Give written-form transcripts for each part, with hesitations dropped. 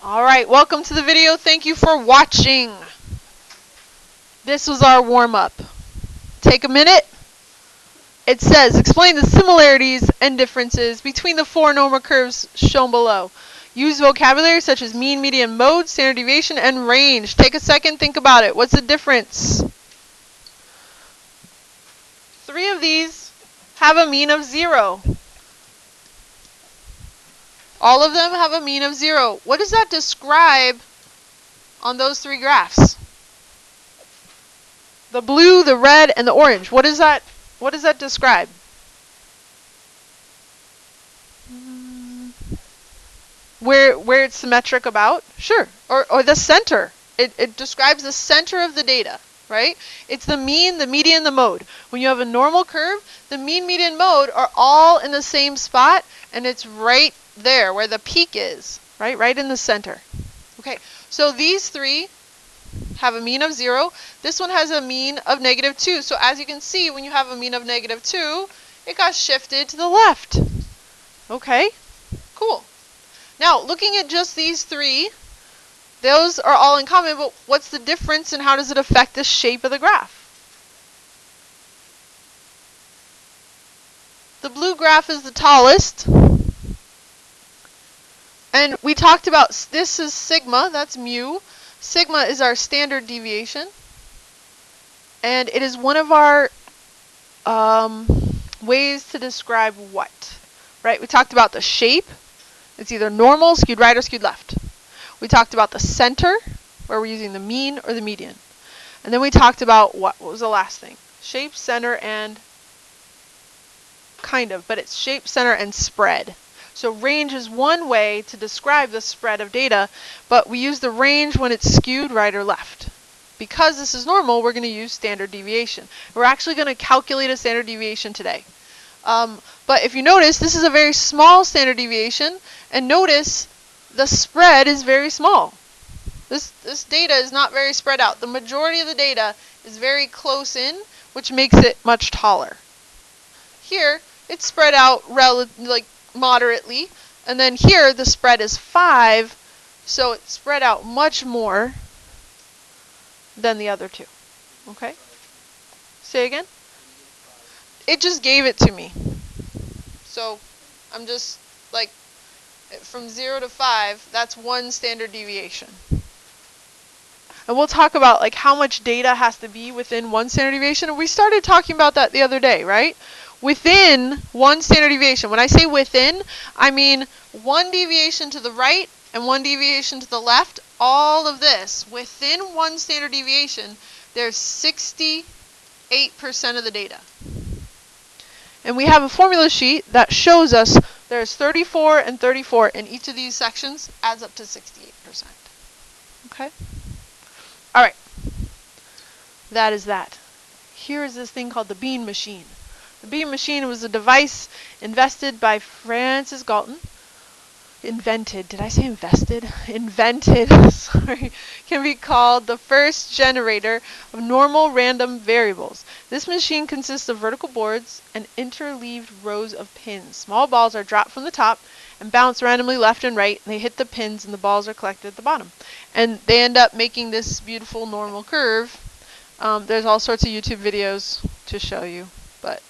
Alright, welcome to the video. Thank you for watching. This was our warm-up. Take a minute. It says, explain the similarities and differences between the four normal curves shown below. Use vocabulary such as mean, median, mode, standard deviation, and range. Take a second, think about it. What's the difference? Three of these have a mean of 0. All of them have a mean of 0. What does that describe on those three graphs? The blue, the red, and the orange. What does that describe? Where it's symmetric about? Sure. Or the center. It describes the center of the data, right? It's the mean, the median, the mode. When you have a normal curve, the mean, median, mode are all in the same spot, and it's right there where the peak is, right? Right in the center. Okay, so these three have a mean of 0. This one has a mean of -2. So as you can see, when you have a mean of -2, it got shifted to the left. Okay, cool. Now, looking at just these three, those are all in common, but what's the difference and how does it affect the shape of the graph? The blue graph is the tallest. And we talked about, this is sigma, that's mu. Sigma is our standard deviation. And it is one of our ways to describe what? Right? We talked about the shape. It's either normal, skewed right, or skewed left. We talked about the center, where we're using the mean or the median. And then we talked about what? What was the last thing? Shape, center, and kind of, but it's shape, center, and spread. So range is one way to describe the spread of data, but we use the range when it's skewed right or left. Because this is normal, we're going to use standard deviation. We're actually going to calculate a standard deviation today. But if you notice, this is a very small standard deviation, and notice the spread is very small. This data is not very spread out. The majority of the data is very close in, which makes it much taller. Here, it's spread out moderately, and then here the spread is 5, so it's spread out much more than the other two. Okay? Say again? It just gave it to me. So I'm just like, from 0 to 5, that's one standard deviation. And we'll talk about like how much data has to be within one standard deviation. And we started talking about that the other day, right? Within one standard deviation. When I say within, I mean one deviation to the right and one deviation to the left. All of this, within one standard deviation, there's 68% of the data. And we have a formula sheet that shows us there's 34 and 34 in each of these sections, adds up to 68%. Okay? All right. That is that. Here is this thing called the bean machine. The bean machine was a device invented by Francis Galton. Invented, did I say invested? Invented, sorry, can be called the first generator of normal random variables. This machine consists of vertical boards and interleaved rows of pins. Small balls are dropped from the top and bounce randomly left and right, and they hit the pins and the balls are collected at the bottom. And they end up making this beautiful normal curve. There's all sorts of YouTube videos to show you, but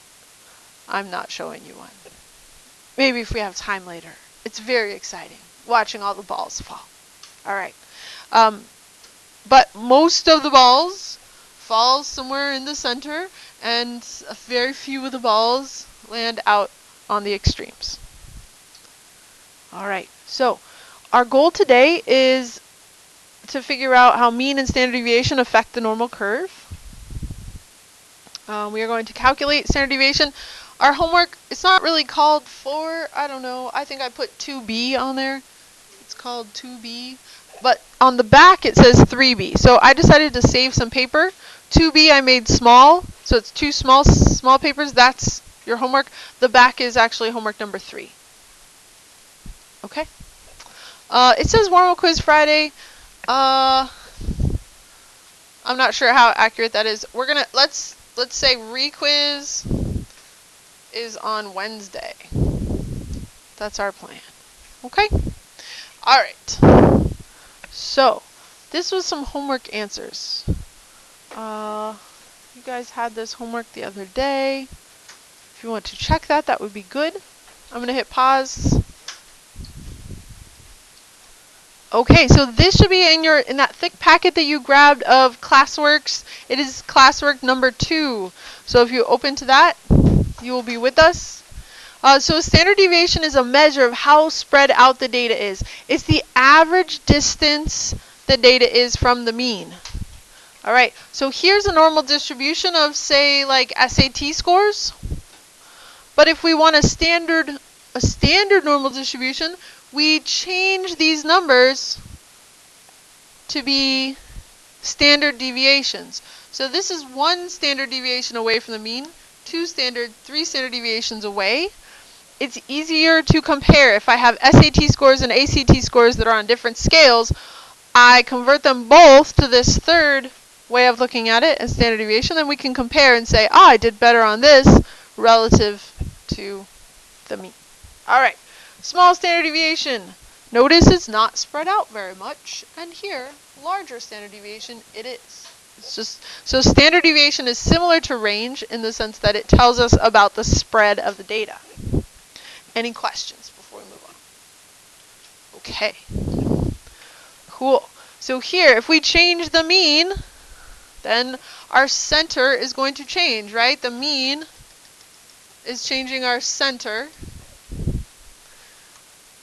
I'm not showing you one. Maybe if we have time later. It's very exciting, watching all the balls fall. Alright. But most of the balls fall somewhere in the center, and a very few of the balls land out on the extremes. Alright, so our goal today is to figure out how mean and standard deviation affect the normal curve. We are going to calculate standard deviation. Our homework, it's not really called 4, I don't know, I think I put 2B on there. It's called 2B. But on the back it says 3B. So I decided to save some paper. 2B I made small, so it's two small papers. That's your homework. The back is actually homework number 3. Okay? It says Warm-Up Quiz Friday. I'm not sure how accurate that is. We're gonna, let's say re-quiz is on Wednesday. That's our plan. Okay? Alright. So, this was some homework answers. You guys had this homework the other day. If you want to check that, that would be good. I'm going to hit pause. Okay, so this should be in that thick packet that you grabbed of classworks. It is classwork number 2. So if you open to that, you will be with us. So standard deviation is a measure of how spread out the data is. It's the average distance the data is from the mean. All right, so here's a normal distribution of, say, like SAT scores. But if we want a standard normal distribution, we change these numbers to be standard deviations. So this is 1 standard deviation away from the mean, 3 standard deviations away. It's easier to compare. If I have SAT scores and ACT scores that are on different scales, I convert them both to this third way of looking at it as standard deviation, then we can compare and say, I did better on this relative to the mean. All right, small standard deviation. Notice it's not spread out very much, and here, larger standard deviation, it is. It's just, so standard deviation is similar to range in the sense that it tells us about the spread of the data. Any questions before we move on? Okay. Cool. So here, if we change the mean, then our center is going to change, right? The mean is changing our center.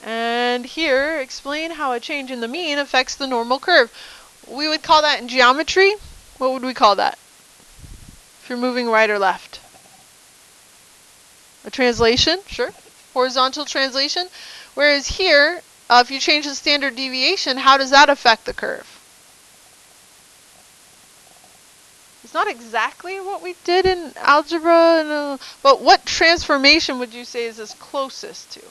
And here, explain how a change in the mean affects the normal curve. We would call that in geometry. What would we call that? If you're moving right or left? A translation, sure. Horizontal translation. Whereas here, if you change the standard deviation, how does that affect the curve? It's not exactly what we did in algebra, but what transformation would you say is this closest to?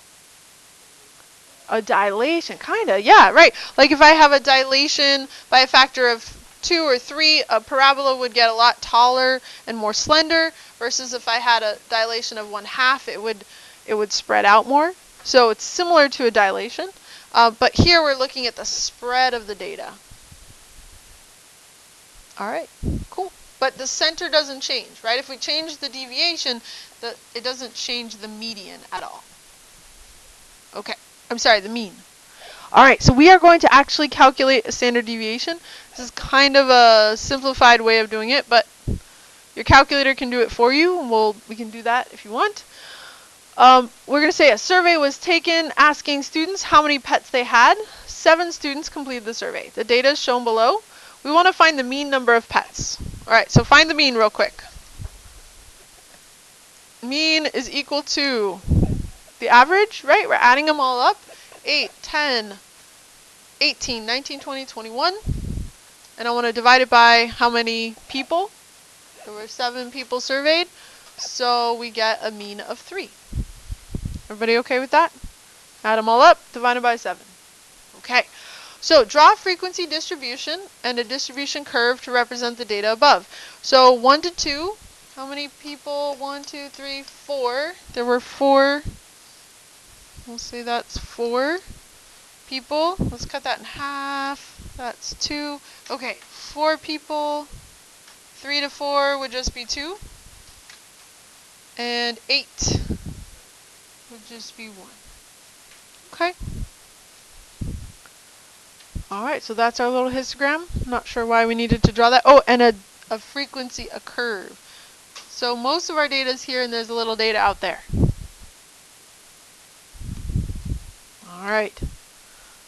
A dilation, kind of, yeah, right. Like if I have a dilation by a factor of 2 or 3, a parabola would get a lot taller and more slender, versus if I had a dilation of 1/2, it would spread out more. So it's similar to a dilation, but here we're looking at the spread of the data. All right, cool. But the center doesn't change, right? If we change the deviation, it doesn't change the median at all. Okay, I'm sorry, the mean. All right, so we are going to actually calculate a standard deviation. This is kind of a simplified way of doing it, but your calculator can do it for you, and we can do that if you want. We're going to say a survey was taken asking students how many pets they had. 7 students completed the survey. The data is shown below. We want to find the mean number of pets. All right, so find the mean real quick. Mean is equal to the average, right? We're adding them all up. 8, 10, 18, 19, 20, 21. And I want to divide it by how many people? There were 7 people surveyed, so we get a mean of 3. Everybody okay with that? Add them all up, divided by 7. Okay. So draw a frequency distribution and a distribution curve to represent the data above. So 1 to 2, how many people? 1, 2, 3, 4. There were 4. We'll say that's 4 people. Let's cut that in half. That's 2. Okay, 4 people. 3 to 4 would just be 2. And 8 would just be 1. Okay. Alright, so that's our little histogram. Not sure why we needed to draw that. Oh, and a frequency, a curve. So most of our data is here, and there's a little data out there. Alright.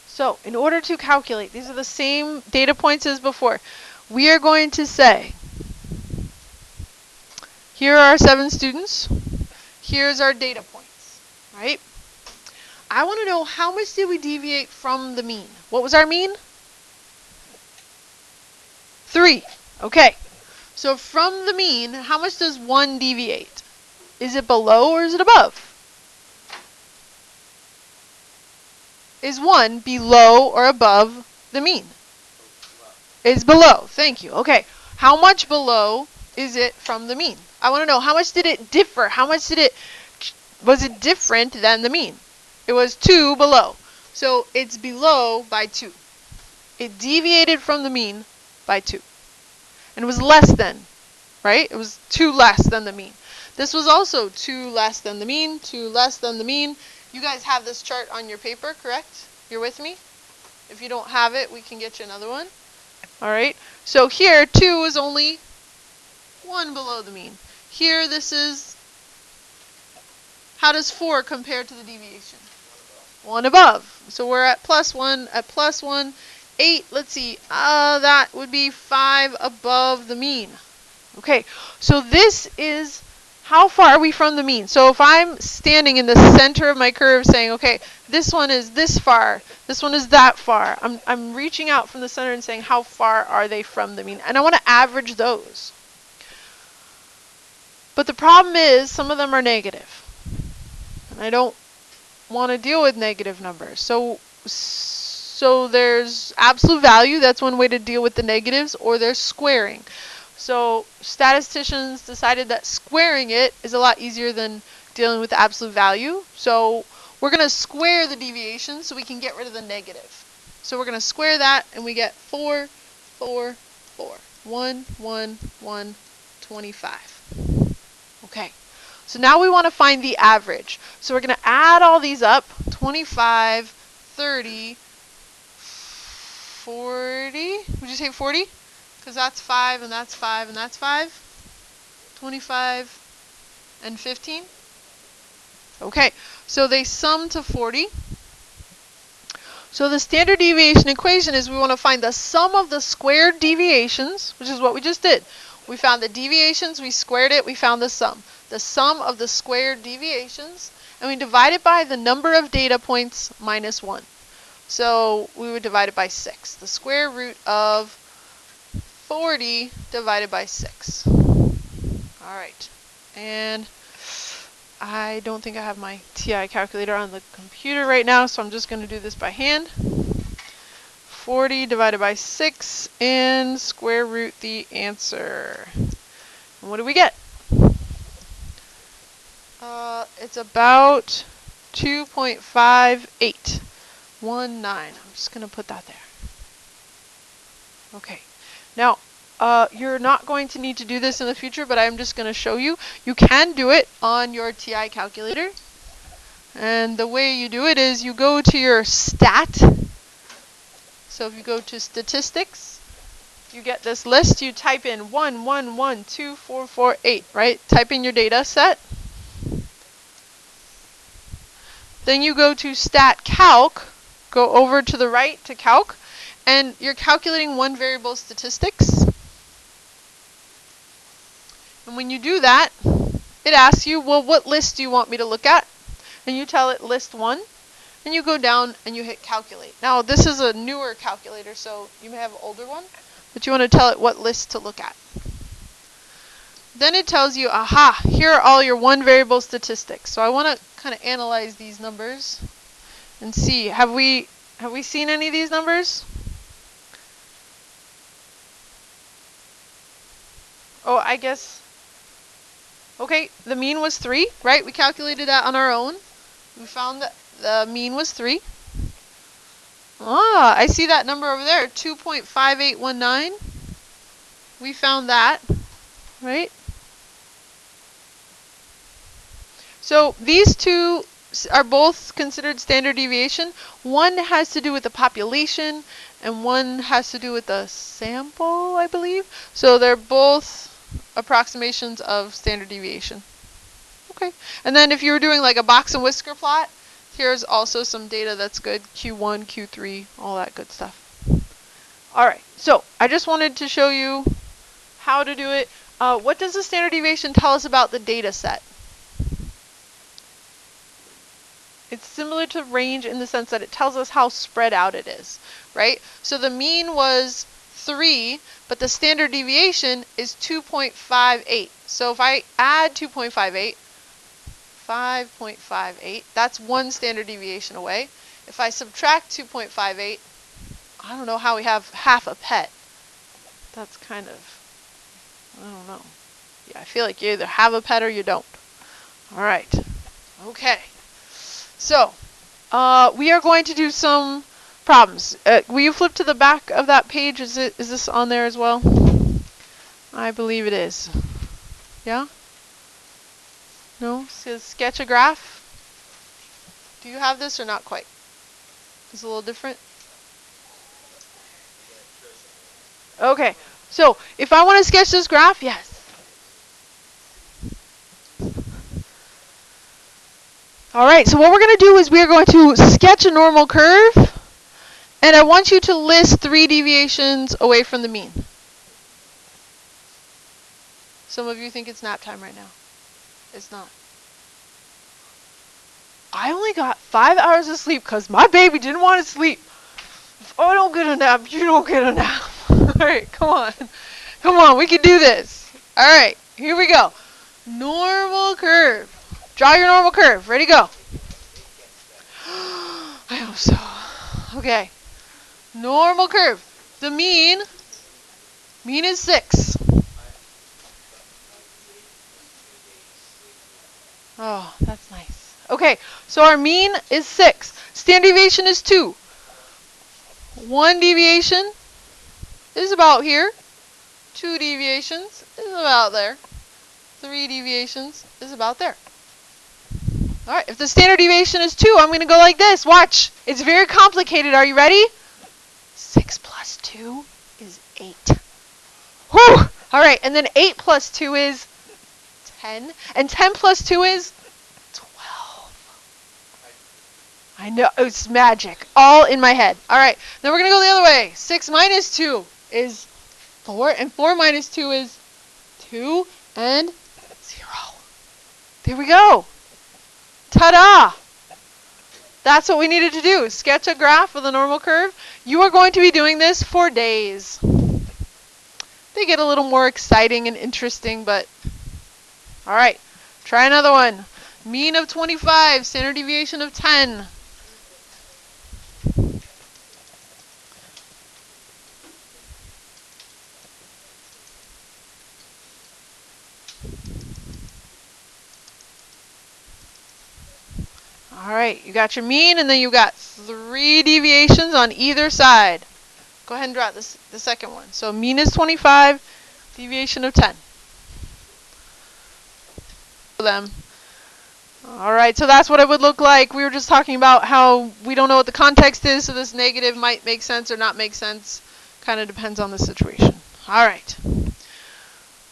So, in order to calculate, these are the same data points as before. We are going to say, here are our 7 students. Here's our data points, right? I want to know how much did we deviate from the mean? What was our mean? 3. Okay. So from the mean, how much does 1 deviate? Is it below or is it above? Is 1 below or above the mean? It's below. Thank you. Okay. How much below is it from the mean? I want to know how much did it differ? How much was it different than the mean? It was 2 below. So it's below by 2. it deviated from the mean by 2. And it was less than, right? It was 2 less than the mean. This was also 2 less than the mean, 2 less than the mean. You guys have this chart on your paper, correct? You're with me? If you don't have it, we can get you another one. All right. So here, 2 is only 1 below the mean. Here, this is, how does 4 compare to the deviation? 1 above. So we're at +1, at +1. 8, let's see, that would be 5 above the mean. Okay, so this is how far are we from the mean. So if I'm standing in the center of my curve saying, okay, this one is this far, this one is that far, I'm reaching out from the center and saying how far are they from the mean. And I want to average those. But the problem is some of them are negative. And I don't want to deal with negative numbers. So there's absolute value, that's one way to deal with the negatives, or there's squaring. So statisticians decided that squaring it is a lot easier than dealing with the absolute value. So we're going to square the deviation so we can get rid of the negative. So we're going to square that and we get 4, 4, 4. 1, 1, 1, 25. Okay. So now we want to find the average. So we're going to add all these up. 25, 30, 40. Would you say 40? Because that's 5 and that's 5 and that's 5. 25 and 15. Okay, so they sum to 40. So the standard deviation equation is we want to find the sum of the squared deviations, which is what we just did. We found the deviations, we squared it, we found the sum. The sum of the squared deviations, and we divide it by the number of data points minus 1. So we would divide it by 6. The square root of 40 divided by 6. Alright, and I don't think I have my TI calculator on the computer right now, so I'm just going to do this by hand. 40 divided by 6 and square root the answer. And what do we get? It's about 2.5819. I'm just going to put that there. Okay. Now, you're not going to need to do this in the future, but I'm just going to show you. You can do it on your TI calculator. And the way you do it is you go to your stat. So if you go to statistics, you get this list. You type in 1, 1, 1, 2, 4, 4, 8, right? Type in your data set. Then you go to stat calc. Go over to the right to calc. And you're calculating one variable statistics. And when you do that, it asks you, well, what list do you want me to look at? And you tell it list 1. And you go down and you hit calculate. Now, this is a newer calculator, so you may have an older one. But you want to tell it what list to look at. Then it tells you, aha, here are all your one variable statistics. So I want to kind of analyze these numbers and see, have we seen any of these numbers? Oh, I guess, okay, the mean was 3, right? We calculated that on our own. We found that the mean was 3. Ah, I see that number over there, 2.5819. We found that, right? So these two are both considered standard deviation. One has to do with the population, and one has to do with the sample, I believe. So they're both approximations of standard deviation. Okay. And then if you were doing like a box and whisker plot, here's also some data that's good. Q1, Q3, all that good stuff. Alright, so I just wanted to show you how to do it. What does the standard deviation tell us about the data set? It's similar to range in the sense that it tells us how spread out it is, right? So the mean was 3, but the standard deviation is 2.58. So if I add 2.58, 5.58, that's one standard deviation away. If I subtract 2.58, I don't know how we have half a pet. That's kind of, I don't know. Yeah, I feel like you either have a pet or you don't. All right. Okay. So, we are going to do some problems. Will you flip to the back of that page? Is this on there as well? I believe it is. Yeah? No? It says sketch a graph. Do you have this or not quite? It's a little different. Okay. So if I want to sketch this graph, yes. Alright, so what we're going to do is we are going to sketch a normal curve, and I want you to list 3 deviations away from the mean. Some of you think it's nap time right now. It's not. I only got 5 hours of sleep because my baby didn't want to sleep. If I don't get a nap, you don't get a nap. Alright, come on. Come on, we can do this. Alright, here we go. Normal curve. Draw your normal curve. Ready, go. I hope so. Okay. Normal curve. The mean is 6. Oh, that's nice. Okay, so our mean is 6. Standard deviation is 2. 1 deviation is about here. 2 deviations is about there. 3 deviations is about there. Alright, if the standard deviation is 2, I'm going to go like this. Watch. It's very complicated. Are you ready? 6 plus 2 is 8. Whew! Alright, and then 8 plus 2 is 10. And 10 plus 2 is 12. I know, it's magic. All in my head. Alright, then we're going to go the other way. 6 minus 2 is 4. And 4 minus 2 is 2 and 0. There we go. Ta-da! That's what we needed to do. Sketch a graph with a normal curve. You are going to be doing this for days. They get a little more exciting and interesting, but alright. Try another one. Mean of 25, standard deviation of 10. Alright, you got your mean, and then you got 3 deviations on either side. Go ahead and draw the second one. So mean is 25, deviation of 10. Alright, so that's what it would look like. We were just talking about how we don't know what the context is, so this negative might make sense or not make sense. Kind of depends on the situation. Alright.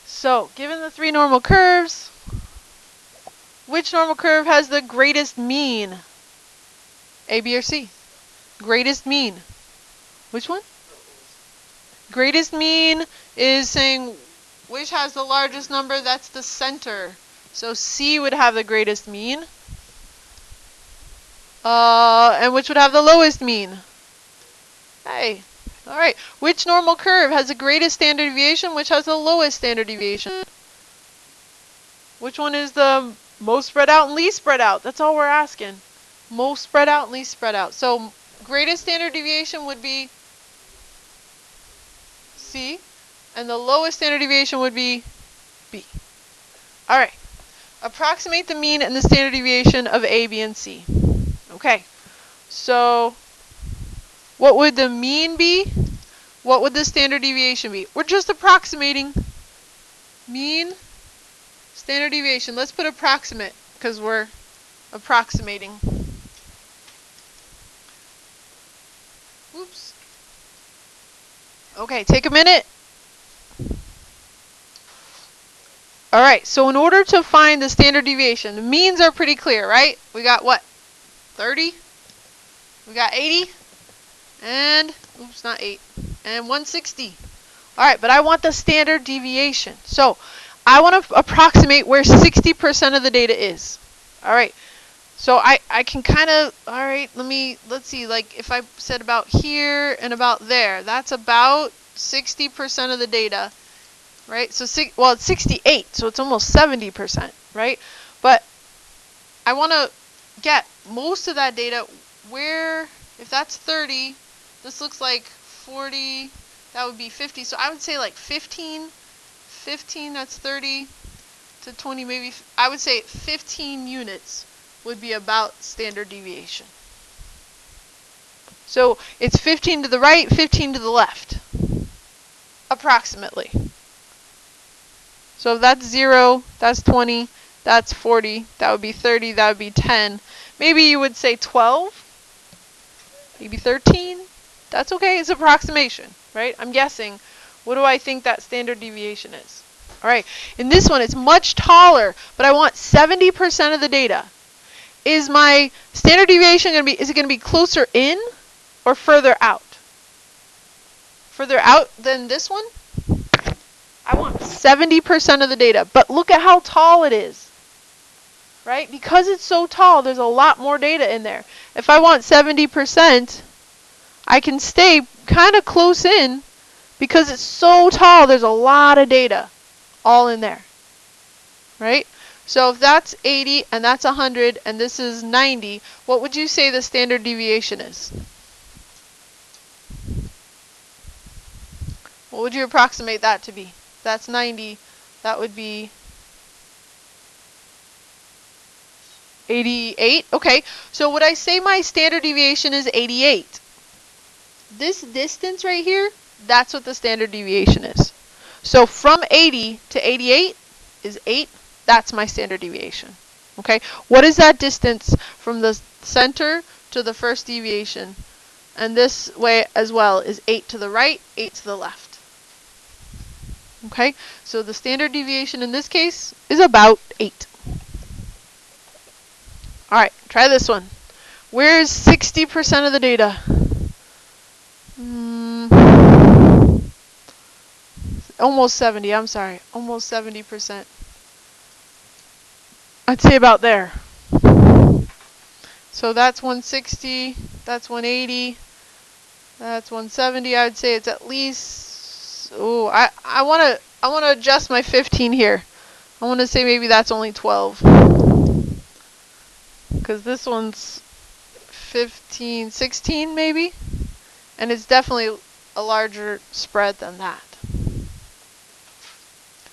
So, given the 3 normal curves, which normal curve has the greatest mean? A, B, or C? Greatest mean. Which one? Greatest mean is saying which has the largest number, that's the center. So C would have the greatest mean. And which would have the lowest mean? Hey. Alright. Which normal curve has the greatest standard deviation? Which has the lowest standard deviation? Which one is the most spread out and least spread out? That's all we're asking. Most spread out and least spread out. So greatest standard deviation would be C. And the lowest standard deviation would be B. Alright. Approximate the mean and the standard deviation of A, B, and C. Okay. So what would the mean be? What would the standard deviation be? We're just approximating. Mean, standard deviation. Let's put approximate because we're approximating. Oops. Okay, take a minute. Alright, so in order to find the standard deviation, the means are pretty clear, right? We got what? 30? We got 80? And, oops, not 8. And 160. Alright, but I want the standard deviation. So, I want to approximate where 60% of the data is. Alright, so I can kind of, alright, let's see, like if I said about here and about there, that's about 60% of the data. Right? So, well, it's 68, so it's almost 70%, right? But I want to get most of that data where, if that's 30, this looks like 40, that would be 50. So I would say like 15, that's 30 to 20, maybe, I would say 15 units would be about standard deviation. So it's 15 to the right, 15 to the left, approximately. So if that's 0, that's 20, that's 40, that would be 30, that would be 10. Maybe you would say 12, maybe 13. That's okay, it's approximation, right? I'm guessing. What do I think that standard deviation is? All right, in this one, it's much taller, but I want 70% of the data. Is my standard deviation going to be, is it going to be closer in or further out? Further out than this one? I want 70% of the data, but look at how tall it is, right? Because it's so tall, there's a lot more data in there. If I want 70%, I can stay kind of close in because it's so tall, there's a lot of data all in there, right? So if that's 80 and that's 100 and this is 90, what would you say the standard deviation is? What would you approximate that to be? That's 90, that would be 88. Okay, so would I say my standard deviation is 88? This distance right here, that's what the standard deviation is. So from 80 to 88 is 8. That's my standard deviation. Okay, what is that distance from the center to the first deviation? And this way as well is 8 to the right, 8 to the left. Okay, so the standard deviation in this case is about 8. Alright, try this one. Where's 60% of the data? Almost 70, I'm sorry. Almost 70%. I'd say about there. So that's 160, that's 180, that's 170. I'd say it's at least, oh, I want to adjust my 15 here. I want to say maybe that's only 12. Because this one's 15, 16 maybe. And it's definitely a larger spread than that.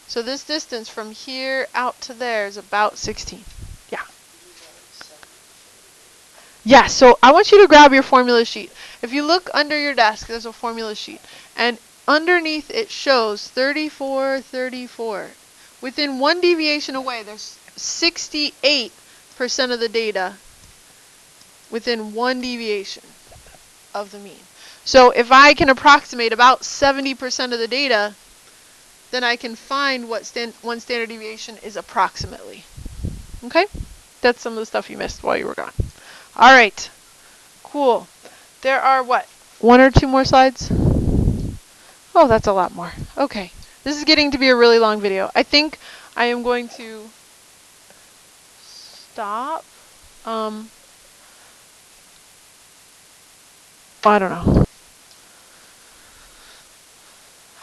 So this distance from here out to there is about 16. Yeah. Yeah, so I want you to grab your formula sheet. If you look under your desk, there's a formula sheet. And underneath it shows 34, 34. Within one deviation away, there's 68% of the data within one deviation of the mean. So if I can approximate about 70% of the data, then I can find what one standard deviation is approximately. Okay? That's some of the stuff you missed while you were gone. All right. Cool. There are what? 1 or 2 more slides? Oh, that's a lot more. Okay. This is getting to be a really long video. I think I am going to stop. I don't know.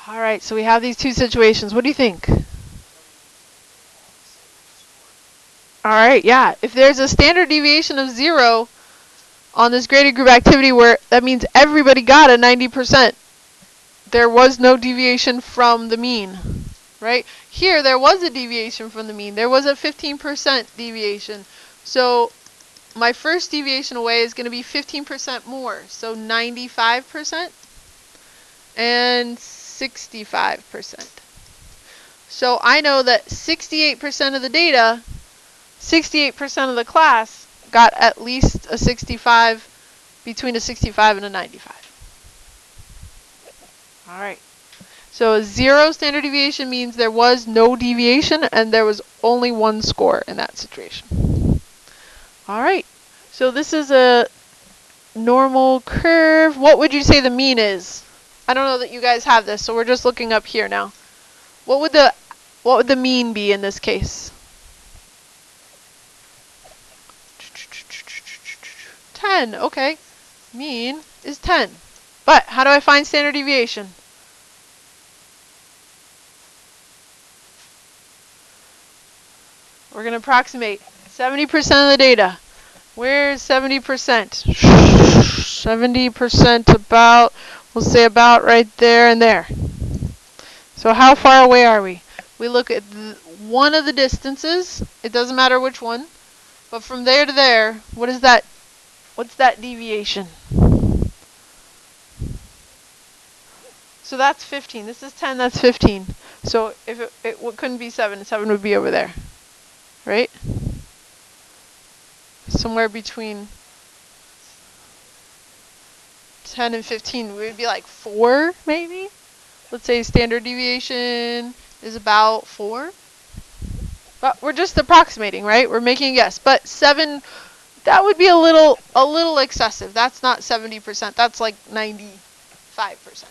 All right, so we have these two situations. What do you think? All right, yeah. If there's a standard deviation of 0 on this graded group activity where that means everybody got a 90%, there was no deviation from the mean, right? Here, there was a deviation from the mean. There was a 15% deviation. So my first deviation away is going to be 15% more. So 95% and 65%. So I know that 68% of the data, 68% of the class got at least a 65, between a 65 and a 95. All right. So a 0 standard deviation means there was no deviation and there was only one score in that situation. All right. So this is a normal curve. What would you say the mean is? I don't know that you guys have this, so we're just looking up here now. What would the mean be in this case? 10. Okay. Mean is 10. But how do I find standard deviation? We're going to approximate 70% of the data. Where's 70%? 70% about, we'll say about right there and there. So how far away are we? We look at one of the distances. It doesn't matter which one. But from there to there, what is that? What's that deviation? So that's 15. This is 10, that's 15. So if it couldn't be 7, 7 would be over there, right? Somewhere between 10 and 15, we would be like 4, maybe? Let's say standard deviation is about 4. But we're just approximating, right? We're making a guess. But 7, that would be a little excessive. That's not 70%. That's like 95%.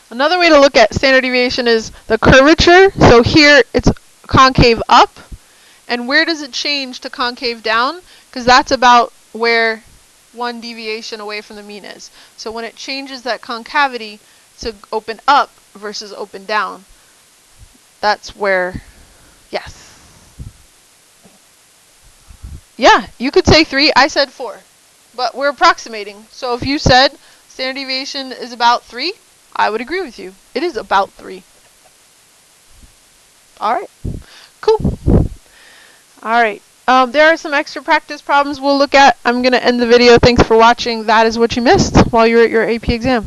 Another way to look at standard deviation is the curvature. So here it's concave up. And where does it change to concave down? Because that's about where 1 deviation away from the mean is. So when it changes that concavity to open up versus open down, that's where, yes. Yeah, you could say 3. I said 4. But we're approximating. So if you said standard deviation is about 3, I would agree with you. It is about 3. All right. Cool. All right. There are some extra practice problems we'll look at. I'm going to end the video. Thanks for watching. That is what you missed while you're at your AP exam.